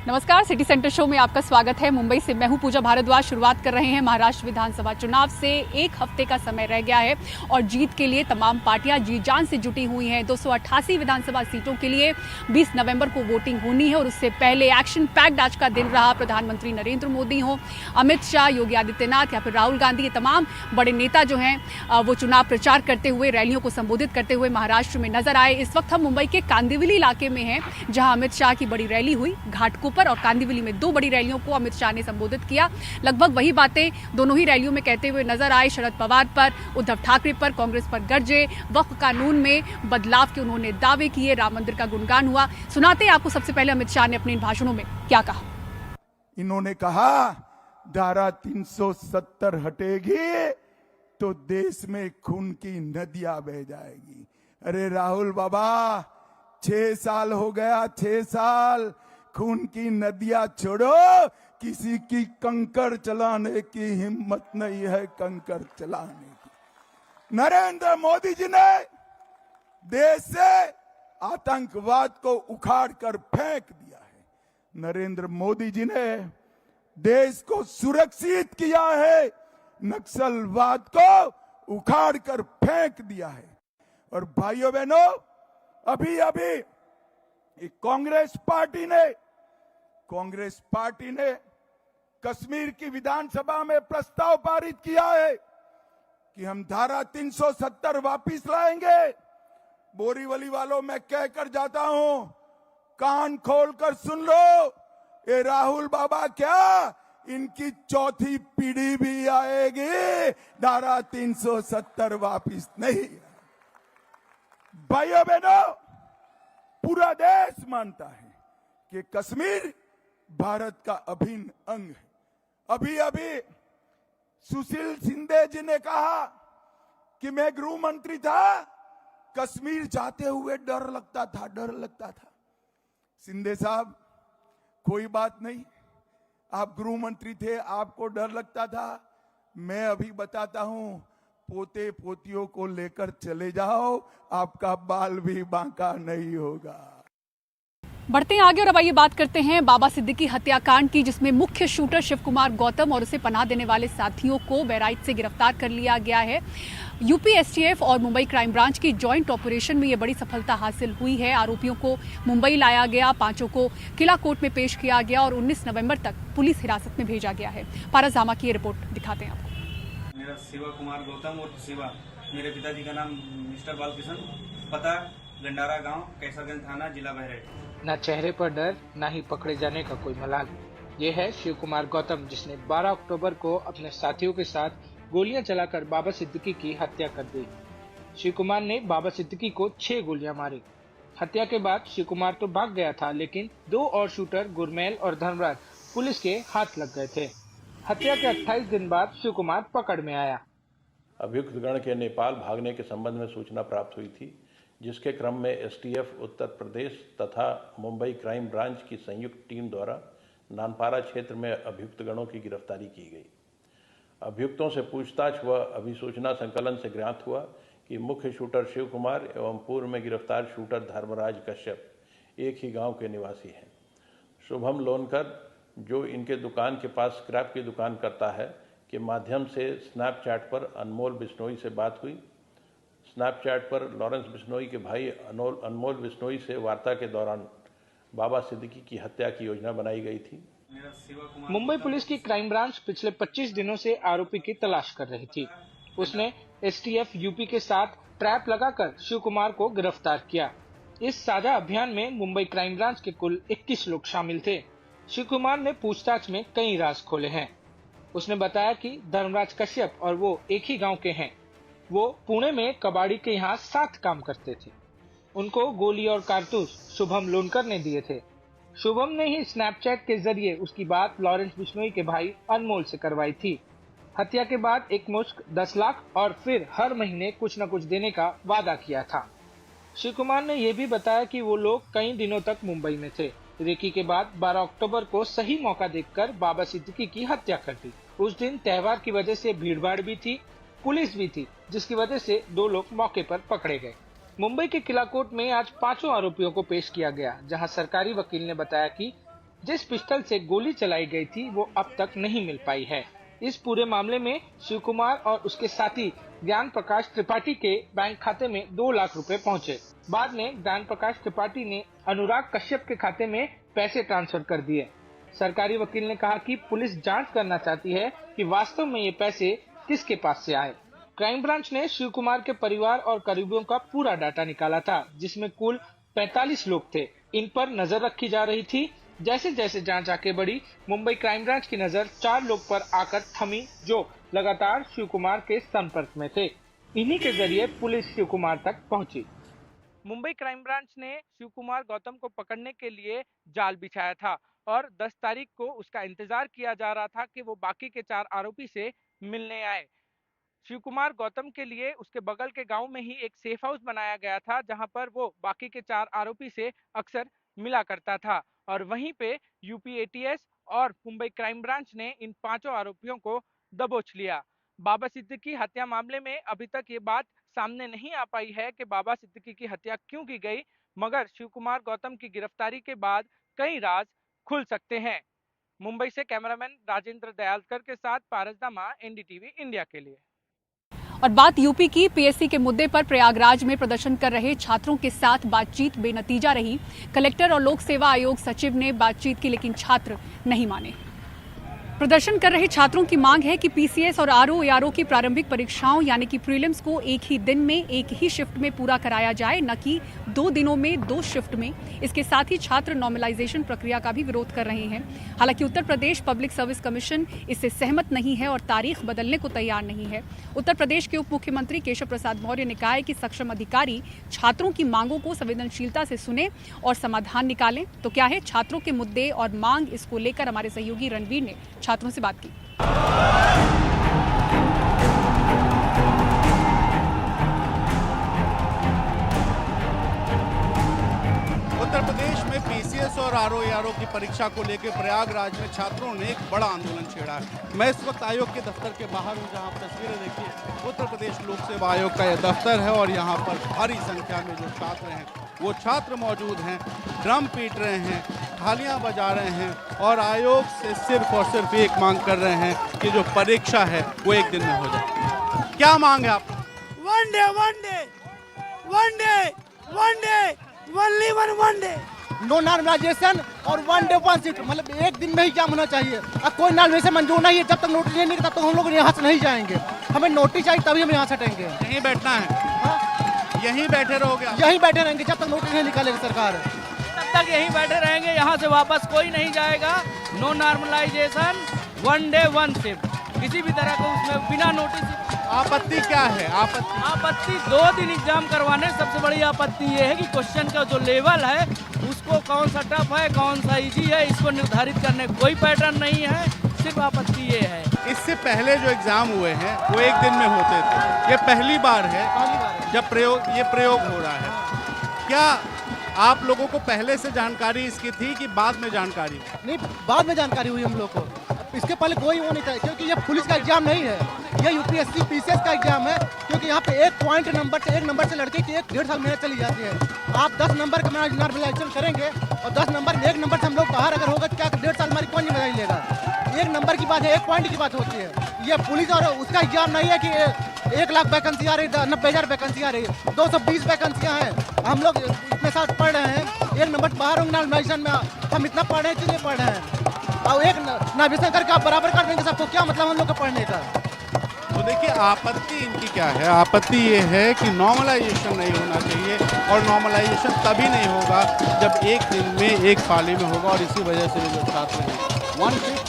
नमस्कार, city centre show में आपका स्वागत है। मुंबई से मैं हूं पूजा भारद्वाज। शुरुआत कर रहे हैं महाराष्ट्र विधानसभा चुनाव से। एक हफ्ते का समय रह गया है और जीत के लिए तमाम पार्टियां जी जान से जुटी हुई हैं। 288 विधानसभा सीटों के लिए 20 नवंबर को वोटिंग होनी है और उससे पहले एक्शन पैक्ड आज का दिन रहा। प्रधानमंत्री नरेंद्र मोदी हो, अमित शाह, योगी आदित्यनाथ या फिर राहुल गांधी, ये तमाम बड़े नेता जो हैं वो चुनाव प्रचार करते हुए, रैलियों को संबोधित करते हुए महाराष्ट्र में नजर आए। इस वक्त हम मुंबई के कांदिवली इलाके में हैं, जहां अमित शाह की बड़ी रैली हुई। घाटकोपर और कांदिवली में 2 बड़ी रैलियों को अमित शाह ने संबोधित किया। लगभग वही बातें दोनों ही रैलियों में कहते हुए नजर आए। शरद पवार पर, उद्धव ठाकरे पर, कांग्रेस पर गरजे। वक्फ कानून में बदलाव के उन्होंने दावे किए। राम मंदिर का गुणगान हुआ। सुनाते हैं आपको सबसे पहले अमित शाह ने अपने इन भाषणों में क्या कहा। इन्होंने कहा धारा 370 हटेगी तो देश में खून की नदियां बह जाएगी। अरे राहुल बाबा, 6 साल हो गया, 6 साल। खून की नदियां छोड़ो, किसी की कंकर चलाने की हिम्मत नहीं है, कंकर चलाने की। नरेंद्र मोदी जी ने देश से आतंकवाद को उखाड़ कर फेंक दिया है। नरेंद्र मोदी जी ने देश को सुरक्षित किया है, नक्सलवाद को उखाड़ कर फेंक दिया है। और भाइयों बहनों, अभी अभी कांग्रेस पार्टी ने कश्मीर की विधानसभा में प्रस्ताव पारित किया है कि हम धारा 370 वापिस लाएंगे। बोरीवली वालों, मैं कहकर जाता हूं, कान खोलकर सुन लो। ये राहुल बाबा क्या, इनकी चौथी पीढ़ी भी आएगी, धारा 370 वापिस नहीं। भाइयों बहनों, पूरा देश मानता है कि कश्मीर भारत का अभिन्न अंग है। अभी अभी सुशील शिंदे जी ने कहा कि मैं गृह मंत्री था, कश्मीर जाते हुए डर लगता था। शिंदे साहब, कोई बात नहीं, आप गृह मंत्री थे, आपको डर लगता था। मैं अभी बताता हूं, पोते पोतियों को लेकर चले जाओ, आपका बाल भी बांका नहीं होगा। बढ़ते हैं आगे और अब आइए बात करते हैं बाबा सिद्दीकी हत्याकांड की, जिसमें मुख्य शूटर शिव कुमार गौतम और उसे पनाह देने वाले साथियों को बहराइच से गिरफ्तार कर लिया गया है। यूपी एसटीएफ और मुंबई क्राइम ब्रांच की जॉइंट ऑपरेशन में यह बड़ी सफलता हासिल हुई है। आरोपियों को मुंबई लाया गया, 5 को किला कोर्ट में पेश किया गया और 19 नवंबर तक पुलिस हिरासत में भेजा गया है। पारस जामा की रिपोर्ट दिखाते हैं आपको। मेरा शिव कुमार गौतम और शिवा, मेरे पिताजी का नाम मिस्टर बालकिशन, पता गंडारा गांव, कैसरगंज थाना, जिला बहराइच। न चेहरे पर डर, न ही पकड़े जाने का कोई मलाल। ये है शिव कुमार गौतम, जिसने 12 अक्टूबर को अपने साथियों के साथ गोलियां चलाकर बाबा सिद्दीकी की हत्या कर दी। शिव कुमार ने बाबा सिद्दीकी को 6 गोलियां मारी। हत्या के बाद शिव कुमार तो भाग गया था, लेकिन 2 और शूटर गुरमेल और धर्मराज पुलिस के हाथ लग गए थे। हत्या के 28 दिन बाद शिव कुमार पकड़ में आया। अभियुक्त गण के नेपाल भागने के संबंध में सूचना प्राप्त हुई थी, जिसके क्रम में एसटीएफ उत्तर प्रदेश तथा मुंबई क्राइम ब्रांच की संयुक्त टीम द्वारा नानपारा क्षेत्र में अभियुक्त गणों की गिरफ्तारी की गई। अभियुक्तों से पूछताछ व अभिसूचना संकलन से ज्ञात हुआ कि मुख्य शूटर शिव कुमार एवं पूर्व में गिरफ्तार शूटर धर्मराज कश्यप एक ही गांव के निवासी हैं। शुभम लोनकर, जो इनके दुकान के पास स्क्रैप की दुकान करता है, के माध्यम से स्नैपचैट पर अनमोल बिश्नोई से बात हुई। स्नैपचैट पर लॉरेंस बिश्नोई के भाई अनमोल बिश्नोई से वार्ता के दौरान बाबा सिद्दीकी की हत्या की योजना बनाई गई थी। मुंबई पुलिस की क्राइम ब्रांच पिछले 25 दिनों से आरोपी की तलाश कर रही थी। उसने एसटीएफ यूपी के साथ ट्रैप लगाकर शिव कुमार को गिरफ्तार किया। इस साझा अभियान में मुंबई क्राइम ब्रांच के कुल 21 लोग शामिल थे। शिव कुमार ने पूछताछ में कई राज खोले हैं। उसने बताया कि धर्मराज कश्यप और वो एक ही गांव के हैं। वो पुणे में कबाड़ी के यहाँ साथ काम करते थे। उनको गोली और कारतूस शुभम लोनकर ने दिए थे। शुभम ने ही स्नैपचैट के जरिए उसकी बात लॉरेंस बिश्नोई के भाई अनमोल से करवाई थी। हत्या के बाद एक मुश्त 10 लाख और फिर हर महीने कुछ न कुछ देने का वादा किया था। शिव कुमार ने यह भी बताया कि वो लोग कई दिनों तक मुंबई में थे। रेकी के बाद 12 अक्टूबर को सही मौका देखकर बाबा सिद्दीकी की हत्या कर दी। उस दिन त्योहार की वजह से भीड़भाड़ भी थी, पुलिस भी थी, जिसकी वजह से 2 लोग मौके पर पकड़े गए। मुंबई के किला कोर्ट में आज 5 आरोपियों को पेश किया गया, जहां सरकारी वकील ने बताया कि जिस पिस्टल से गोली चलाई गई थी वो अब तक नहीं मिल पाई है। इस पूरे मामले में शिव कुमार और उसके साथी ज्ञान प्रकाश त्रिपाठी के बैंक खाते में 2 लाख रुपए पहुंचे। बाद में ज्ञान प्रकाश त्रिपाठी ने अनुराग कश्यप के खाते में पैसे ट्रांसफर कर दिए। सरकारी वकील ने कहा कि पुलिस जांच करना चाहती है कि वास्तव में ये पैसे किसके पास से आए। क्राइम ब्रांच ने शिव कुमार के परिवार और करीबियों का पूरा डाटा निकाला था, जिसमें कुल 45 लोग थे। इन पर नजर रखी जा रही थी। जैसे जैसे जांच आगे बढ़ी, मुंबई क्राइम ब्रांच की नजर 4 लोग पर आकर थमी जो लगातार शिव कुमार के संपर्क में थे। इन्हीं के जरिए पुलिस शिव कुमार तक पहुंची। मुंबई क्राइम ब्रांच ने शिव कुमार गौतम को पकड़ने के लिए जाल बिछाया था और 10 तारीख को उसका इंतजार किया जा रहा था कि वो बाकी के 4 आरोपी से मिलने आए। शिव कुमार गौतम के लिए उसके बगल के गांव में ही एक सेफ हाउस बनाया गया था, जहां पर वो बाकी के 4 आरोपी से अक्सर मिला करता था और वहीं पे यूपी एटीएस और मुंबई क्राइम ब्रांच ने इन 5 आरोपियों को दबोच लिया। बाबा सिद्दीकी हत्या मामले में अभी तक ये बात सामने नहीं आ पाई है कि बाबा सिद्दीकी की हत्या क्यों की गई, मगर शिव कुमार गौतम की गिरफ्तारी के बाद कई राज खुल सकते हैं। मुंबई से कैमरामैन राजेंद्र दयालकर के साथ पारस दामा, एनडीटीवी इंडिया के लिए। और बात यूपी की पीएससी के मुद्दे पर प्रयागराज में प्रदर्शन कर रहे छात्रों के साथ बातचीत बेनतीजा रही। कलेक्टर और लोक सेवा आयोग सचिव ने बातचीत की, लेकिन छात्र नहीं माने। प्रदर्शन कर रहे छात्रों की मांग है कि पीसीएस और आरओ की प्रारंभिक परीक्षाओं यानी कि प्रीलिम्स को एक ही दिन में एक ही शिफ्ट में पूरा कराया जाए, न कि 2 दिनों में 2 शिफ्ट में। इसके साथ ही छात्र नॉर्मलाइजेशन प्रक्रिया का भी विरोध कर रहे हैं। हालांकि Uttar Pradesh public service commission इससे सहमत नहीं है और तारीख बदलने को तैयार नहीं है। उत्तर प्रदेश के उप मुख्यमंत्री केशव प्रसाद मौर्य ने कहा है कि सक्षम अधिकारी छात्रों की मांगों को संवेदनशीलता से सुने और समाधान निकालें। तो क्या है छात्रों के मुद्दे और मांग, इसको लेकर हमारे सहयोगी रणवीर ने छात्रों से बात की। उत्तर प्रदेश में पीसीएस और आरओ की परीक्षा को लेकर प्रयागराज में छात्रों ने एक बड़ा आंदोलन छेड़ा है। मैं इस वक्त आयोग के दफ्तर के बाहर हूं, जहां आप तस्वीरें देखिए। उत्तर प्रदेश लोक सेवा आयोग का यह दफ्तर है और यहां पर भारी संख्या में जो छात्र हैं वो छात्र मौजूद हैं, ड्रम पीट रहे हैं, थालियां बजा रहे हैं और आयोग से सिर्फ और सिर्फ एक मांग कर रहे हैं कि जो परीक्षा है वो एक दिन में हो जाए। क्या मांग है आप? वन डे नो नॉर्मलाइजेशन और 1 डे 1 शिफ्ट, मतलब एक दिन में ही एग्जाम होना चाहिए। अब कोई नॉर्मलाइजेशन मंजूर नहीं है, जब तक नोटिस नहीं तब तक हम लोग यहाँ से नहीं जाएंगे। हमें नोटिस चाहिए तभी हम यहाँ से हटेंगे। यहीं बैठना है? हाँ? यहीं बैठे रहोगे? यहीं बैठे रहेंगे जब तक नोटिस नहीं निकालेगी सरकार। तब तक यहीं बैठे रहेंगे, यहाँ से वापस कोई नहीं जाएगा। नो नॉर्मलाइजेशन, 1 डे 1 शिफ्ट, किसी भी तरह को उसमें बिना नोटिस। आपत्ति क्या है? आपत्ति 2 दिन एग्जाम करवाने। सबसे बड़ी आपत्ति ये है कि क्वेश्चन का जो लेवल है उसको कौन सा टफ है, कौन सा इजी है, इसको निर्धारित करने कोई पैटर्न नहीं है। सिर्फ आपत्ति ये है। इससे पहले जो एग्जाम हुए हैं वो एक दिन में होते थे, ये पहली बार है जब ये प्रयोग हो रहा है। क्या आप लोगों को पहले से जानकारी इसकी थी कि बाद में जानकारी? नहीं, बाद में जानकारी हुई हम लोग को। इसके पहले कोई वो नहीं था, क्योंकि ये पुलिस का एग्जाम नहीं है, ये यूपीएससी पीसीएस का एग्जाम है। क्योंकि यहाँ पे एक नंबर से लड़के की 1.5 साल मेहनत चली जाती है। आप 10 नंबर का नॉर्मलाइजेशन करेंगे और 10 नंबर में 1 नंबर से हम लोग बाहर अगर होगा तो क्या 1.5 साल हमारी कौन जिम्मेदारी लेगा? 1 नंबर की बात है, 1 पॉइंट की बात होती है। ये पुलिस और उसका एग्जाम नहीं है कि 1 लाख वैकेंसी आ रही, 90,000 वैकेंसी आ रही, 220 वैकेंसियाँ हैं। हम लोग इतने साथ पढ़ रहे हैं, 1 नंबर बाहर होंगे नॉर्मलाइजेशन में। हम इतना पढ़ रहे हैं, इसलिए पढ़ रहे हैं। और 1 नॉर्मलाइजेशन करके आप बराबर कर देंगे सबको, क्या मतलब हम लोग को पढ़ने का? तो देखिए आपत्ति इनकी क्या है। आपत्ति ये है कि नॉर्मलाइजेशन नहीं होना चाहिए और नॉर्मलाइजेशन तभी नहीं होगा जब एक दिन में एक पाली में होगा। और इसी वजह से जो छात्र हैं 1 शिफ्ट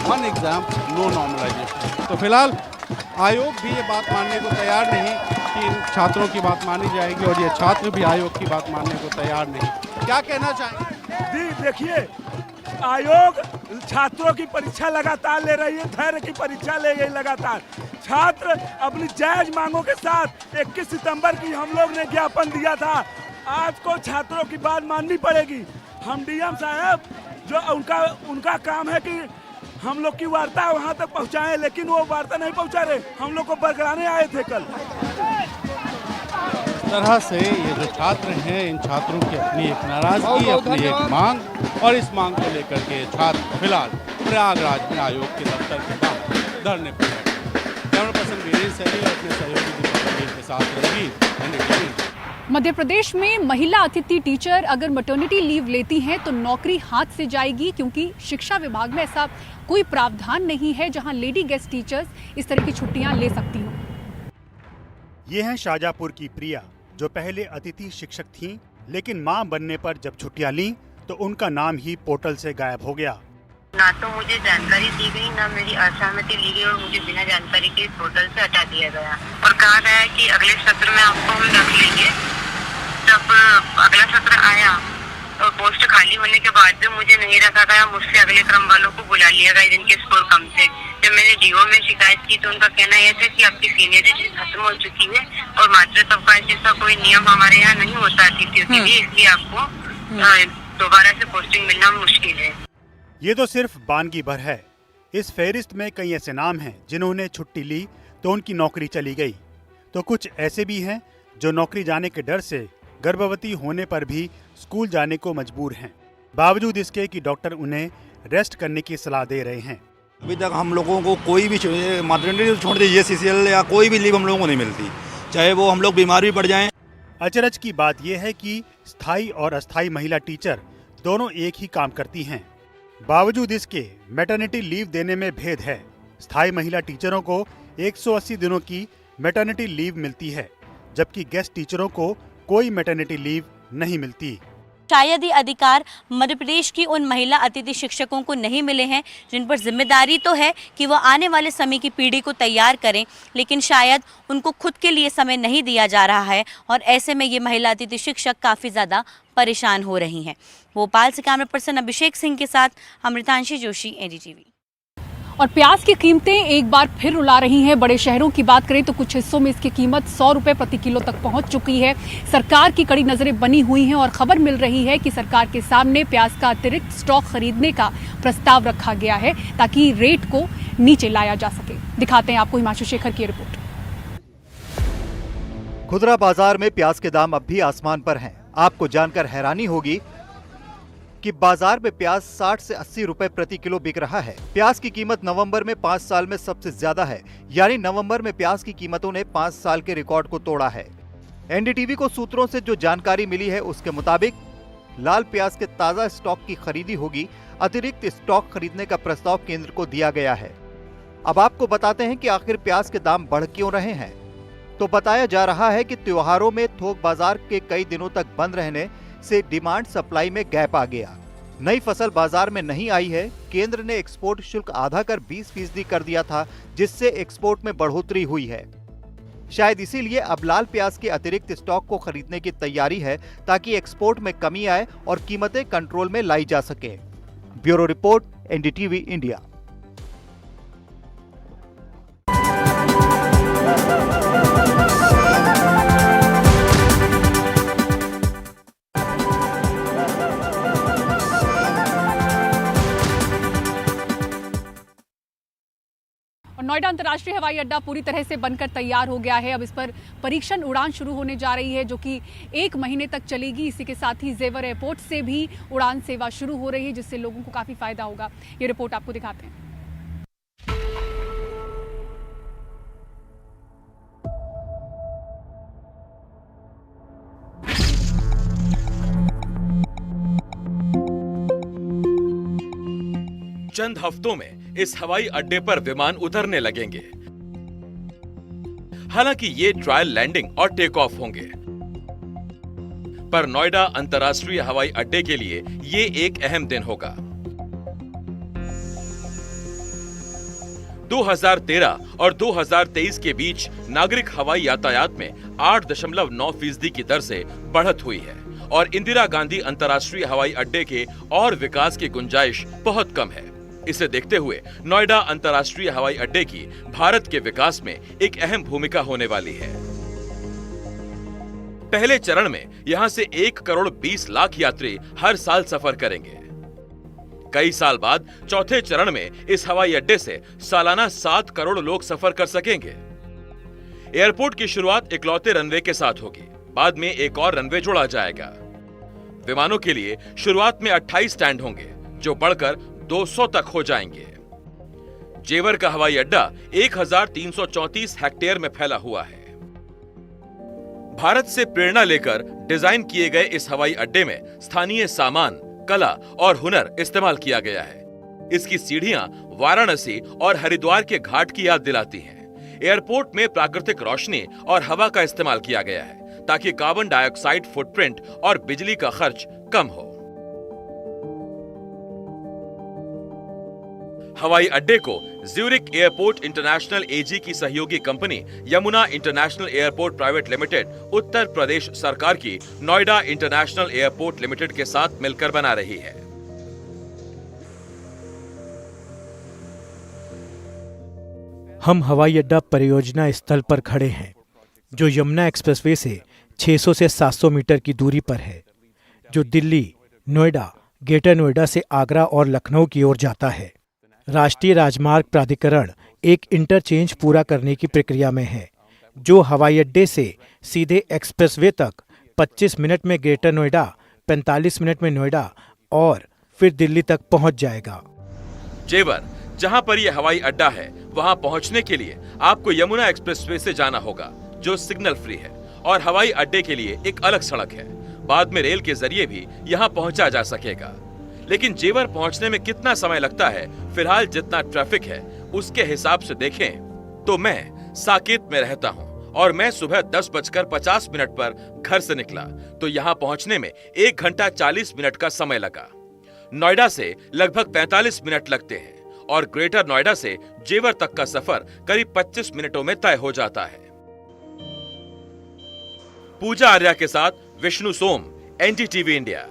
1 एग्जाम, नो नॉर्मलाइजेशन। तो फिलहाल आयोग भी ये बात मानने को तैयार नहीं कि इन छात्रों की बात मानी जाएगी और ये छात्र भी आयोग की बात मानने को तैयार नहीं। क्या कहना चाहेंगे? देखिए, आयोग छात्रों की परीक्षा लगातार ले रही है, धैर्य की परीक्षा ले गई लगातार। छात्र अपनी जायज मांगों के साथ 21 सितंबर की हम लोग ने ज्ञापन दिया था। आज को छात्रों की बात माननी पड़ेगी। हम डीएम साहब जो उनका काम है कि हम लोग की वार्ता वहां तक पहुंचाएं, लेकिन वो वार्ता नहीं पहुंचा रहे। हम लोग को बरकराने आए थे कल। तरह से ये जो छात्र हैं, इन छात्रों की अपनी एक नाराजगी, अपनी एक मांग, और इस मांग को लेकर के छात्र फिलहाल प्रयागराज में आयोग के दफ्तर के बाहर धरने पर बैठे। कैमरा पर्सन वीरेंद्र सैनी और अपने सहयोगी दीपक पटेल के साथ रंगीन, NDTV। मध्य प्रदेश में महिला अतिथि टीचर अगर मैटरनिटी लीव लेती हैं तो नौकरी हाथ से जाएगी, क्योंकि शिक्षा विभाग में ऐसा कोई प्रावधान नहीं है जहां लेडी गेस्ट टीचर्स इस तरह की छुट्टियां ले सकती हों। ये हैं शाहजहाँपुर की प्रिया, जो पहले अतिथि शिक्षक थीं, लेकिन मां बनने पर जब छुट्टियां लीं तो उनका नाम ही पोर्टल से गायब हो गया। ना तो मुझे जानकारी दी गई, ना मेरी असहमति ली गई, और मुझे बिना जानकारी के पोर्टल से हटा दिया गया और कहा गया कि अगले सत्र में आपको हम रख लेंगे। जब अगला सत्र आया और पोस्ट खाली होने के बाद भी मुझे नहीं रखा गया, मुझसे अगले क्रम वालों को बुला लिया गया जिनके स्कोर कम थे। जब मैंने डीओ में शिकायत की तो उनका कहना यह था कि आपकी सीनियरिटी खत्म हो चुकी है और मातृत्व का जैसा कोई नियम हमारे यहाँ नहीं होता अतिथियों के लिए, इसलिए आपको दोबारा से पोस्टिंग मिलना मुश्किल है। ये तो सिर्फ बानगी भर है। इस फेहरिस्त में कई ऐसे नाम हैं जिन्होंने छुट्टी ली तो उनकी नौकरी चली गई, तो कुछ ऐसे भी हैं जो नौकरी जाने के डर से गर्भवती होने पर भी स्कूल जाने को मजबूर हैं, बावजूद इसके कि डॉक्टर उन्हें रेस्ट करने की सलाह दे रहे हैं। अभी तक हम लोगों को कोई भी मैटरनिटी छोड़ दीजिए, CCL या कोई भी लीव हम लोगों को नहीं मिलती, चाहे वो हम लोग बीमार भी पड़ जाएं। अचरज की बात यह है कि स्थायी और अस्थायी महिला टीचर दोनों एक ही काम करती हैं। बावजूद इसके मैटरनिटी लीव देने में भेद है। स्थायी महिला टीचरों को 180 दिनों की मैटरनिटी लीव मिलती है, जबकि गेस्ट टीचरों को कोई मैटरनिटी लीव नहीं मिलती। शायद ये अधिकार मध्य प्रदेश की उन महिला अतिथि शिक्षकों को नहीं मिले हैं जिन पर जिम्मेदारी तो है कि वो आने वाले समय की पीढ़ी को तैयार करें, लेकिन शायद उनको खुद के लिए समय नहीं दिया जा रहा है और ऐसे में ये महिला अतिथि शिक्षक काफ़ी ज़्यादा परेशान हो रही हैं। भोपाल से कैमरा पर्सन अभिषेक सिंह के साथ अमृतांशी जोशी, NDTV। और प्याज की कीमतें एक बार फिर रुला रही हैं। बड़े शहरों की बात करें तो कुछ हिस्सों में इसकी कीमत 100 रुपए प्रति किलो तक पहुंच चुकी है। सरकार की कड़ी नजरें बनी हुई हैं और खबर मिल रही है कि सरकार के सामने प्याज का अतिरिक्त स्टॉक खरीदने का प्रस्ताव रखा गया है ताकि रेट को नीचे लाया जा सके। दिखाते हैं आपको हिमांशु शेखर की रिपोर्ट। खुदरा बाजार में प्याज के दाम अब भी आसमान पर हैं। आपको जानकर हैरानी होगी कि बाजार में प्याज 60 से 80 रुपए प्रति किलो बिक रहा है। प्याज की कीमत नवंबर में 5 साल में सबसे ज्यादा है, यानी नवंबर में प्याज की कीमतों ने 5 साल के रिकॉर्ड को तोड़ा है। NDTV को सूत्रों से जो जानकारी मिली है उसके मुताबिक लाल प्याज के ताजा स्टॉक की खरीदी होगी। अतिरिक्त स्टॉक खरीदने का प्रस्ताव केंद्र को दिया गया है। अब आपको बताते हैं कि आखिर प्याज के दाम बढ़ क्यों रहे हैं। तो बताया जा रहा है कि त्योहारों में थोक बाजार के कई दिनों तक बंद रहने से डिमांड सप्लाई में गैप आ गया। नई फसल बाजार में नहीं आई है। केंद्र ने एक्सपोर्ट शुल्क आधा कर 20% कर दिया था, जिससे एक्सपोर्ट में बढ़ोतरी हुई है। शायद इसीलिए अब लाल प्याज के अतिरिक्त स्टॉक को खरीदने की तैयारी है ताकि एक्सपोर्ट में कमी आए और कीमतें कंट्रोल में लाई जा सके। Bureau report, NDTV India. और नोएडा अंतर्राष्ट्रीय हवाई अड्डा पूरी तरह से बनकर तैयार हो गया है। अब इस पर परीक्षण उड़ान शुरू होने जा रही है, जो कि 1 महीने तक चलेगी। इसी के साथ ही जेवर एयरपोर्ट से भी उड़ान सेवा शुरू हो रही है, जिससे लोगों को काफी फायदा होगा। ये रिपोर्ट आपको दिखाते हैं। चंद हफ्तों में इस हवाई अड्डे पर विमान उतरने लगेंगे। हालांकि ये ट्रायल लैंडिंग और टेक ऑफ होंगे, पर नोएडा अंतर्राष्ट्रीय हवाई अड्डे के लिए ये एक अहम दिन होगा। 2013 और 2023 के बीच नागरिक हवाई यातायात में 8.9% की दर से बढ़त हुई है और इंदिरा गांधी अंतर्राष्ट्रीय हवाई अड्डे के और विकास की गुंजाइश बहुत कम है। इसे देखते हुए नोएडा अंतर्राष्ट्रीय हवाई अड्डे की भारत के विकास में एक अहम भूमिका होने वाली है। पहले चरण में यहां से 1 करोड़ 20 लाख यात्री हर साल सफर करेंगे। कई साल बाद चौथे चरण में इस हवाई अड्डे से सालाना 7 करोड़ लोग सफर कर सकेंगे। एयरपोर्ट की शुरुआत इकलौते रनवे के साथ होगी। बाद में एक और रनवे जोड़ा जाएगा। विमानों के लिए शुरुआत में 28 स्टैंड होंगे, जो बढ़कर 200 तक हो जाएंगे। जेवर का हवाई अड्डा 1334 हेक्टेयर में फैला हुआ है। भारत से प्रेरणा लेकर डिजाइन किए गए इस हवाई अड्डे में स्थानीय सामान, कला और हुनर इस्तेमाल किया गया है। इसकी सीढ़ियां वाराणसी और हरिद्वार के घाट की याद दिलाती हैं। एयरपोर्ट में प्राकृतिक रोशनी और हवा का इस्तेमाल किया गया है ताकि कार्बन डाइऑक्साइड फुटप्रिंट और बिजली का खर्च कम हो। हवाई अड्डे को ज्यूरिक एयरपोर्ट इंटरनेशनल एजी की सहयोगी company Yamuna international airport private limited Uttar Pradesh सरकार की नोएडा इंटरनेशनल एयरपोर्ट लिमिटेड के साथ मिलकर बना रही है। हम हवाई अड्डा परियोजना स्थल पर खड़े हैं, जो यमुना एक्सप्रेसवे से 600 से 700 मीटर की दूरी पर है, जो दिल्ली, नोएडा, ग्रेटर नोएडा से आगरा और लखनऊ की ओर जाता है। राष्ट्रीय राजमार्ग प्राधिकरण एक इंटरचेंज पूरा करने की प्रक्रिया में है, जो हवाई अड्डे से सीधे एक्सप्रेसवे तक 25 मिनट में ग्रेटर नोएडा, 45 मिनट में नोएडा और फिर दिल्ली तक पहुंच जाएगा। जेवर, जहां पर यह हवाई अड्डा है, वहां पहुंचने के लिए आपको यमुना एक्सप्रेसवे से जाना होगा, जो सिग्नल फ्री है, और हवाई अड्डे के लिए एक अलग सड़क है। बाद में रेल के जरिए भी यहां पहुंचा जा सकेगा। लेकिन जेवर पहुंचने में कितना समय लगता है, फिलहाल जितना ट्रैफिक है उसके हिसाब से देखें तो मैं साकेत में रहता हूं और मैं सुबह 10:50 पर घर से निकला तो यहां पहुंचने में 1 घंटा 40 मिनट का समय लगा। नोएडा से लगभग 45 मिनट लगते हैं और ग्रेटर नोएडा से जेवर तक का सफर करीब 25 मिनटों में तय हो जाता है। पूजा आर्या के साथ विष्णु सोम, एनडीटीवी इंडिया।